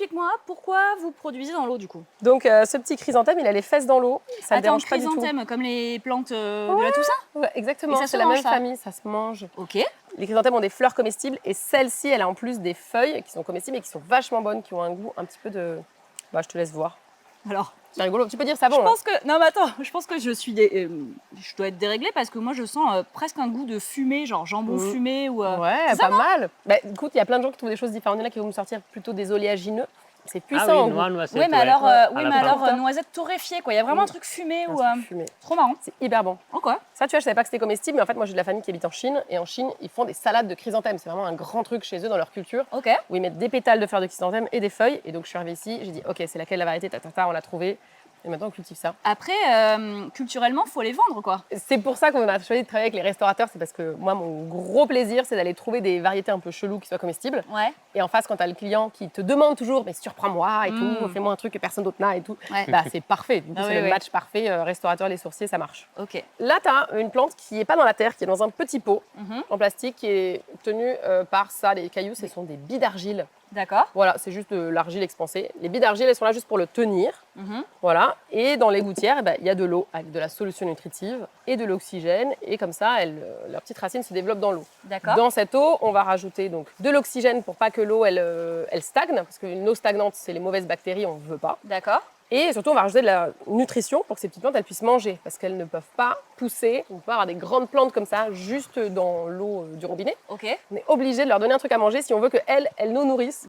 explique-moi pourquoi vous produisez dans l'eau du coup. Donc ce petit chrysanthème, il a les fesses dans l'eau. Ça ne Attends, dérange pas du tout. chrysanthème, comme les plantes de la Toussaint? Ouais, exactement, Et ça se c'est la mange, même ça? famille, ça se mange. Ok. Les chrysanthèmes ont des fleurs comestibles et celle-ci, elle a en plus des feuilles qui sont comestibles et qui sont vachement bonnes, qui ont un goût un petit peu de... Bah, je te laisse voir. Alors, C'est rigolo. Tu peux dire ça bon. je pense que... Non mais attends, je pense que je dois être déréglée parce que moi je sens presque un goût de fumée, genre jambon fumé ou... Ouais, c'est ça, pas mal. Bah, écoute, il y a plein de gens qui trouvent des choses différentes. Il y en a qui vont me sortir plutôt des oléagineux. C'est puissant Ah en oui, goût. noix, noisette. Oui, mais ouais. alors, À oui, la mais plante. alors noisette torréfiée, quoi. Il y a vraiment un truc fumé Un ou... truc fumé. Trop marrant. C'est hyper bon. Ok. Ça, tu vois, je savais pas que c'était comestible, mais en fait, moi, j'ai de la famille qui habite en Chine. Et en Chine, ils font des salades de chrysanthèmes. C'est vraiment un grand truc chez eux dans leur culture. Ok. Où ils mettent des pétales de fleurs de chrysanthème et des feuilles. Et donc, je suis arrivée ici, j'ai dit, OK, c'est laquelle la variété? On l'a trouvée. Et maintenant, on cultive ça. Après, culturellement, faut les vendre, quoi. C'est pour ça qu'on a choisi de travailler avec les restaurateurs. C'est parce que moi, mon gros plaisir, c'est d'aller trouver des variétés un peu cheloues qui soient comestibles. Ouais. Et en face, quand tu as le client qui te demande toujours, mais surprends-moi et tout, fais-moi un truc que personne d'autre n'a et tout, Ouais. bah, c'est parfait. Du coup, Ah c'est oui, le oui. match parfait. Restaurateur, les sourciers, ça marche. Ok. Là, tu as une plante qui n'est pas dans la terre, qui est dans un petit pot en plastique, qui est tenue par ça, les cailloux, ce sont des billes d'argile. D'accord. Voilà, c'est juste de l'argile expansée. Les billes d'argile, elles sont là juste pour le tenir. Voilà. Et dans les gouttières, eh ben, il y a de l'eau avec de la solution nutritive et de l'oxygène. Et comme ça, leurs petites racines se développent dans l'eau. D'accord. Dans cette eau, on va rajouter donc de l'oxygène pour pas que l'eau elle stagne, parce qu'une eau stagnante, c'est les mauvaises bactéries, on ne veut pas. D'accord. Et surtout, on va rajouter de la nutrition pour que ces petites plantes elles puissent manger, parce qu'elles ne peuvent pas pousser. On peut pas avoir des grandes plantes comme ça juste dans l'eau du robinet. Ok. On est obligé de leur donner un truc à manger si on veut qu'elles nous nourrissent.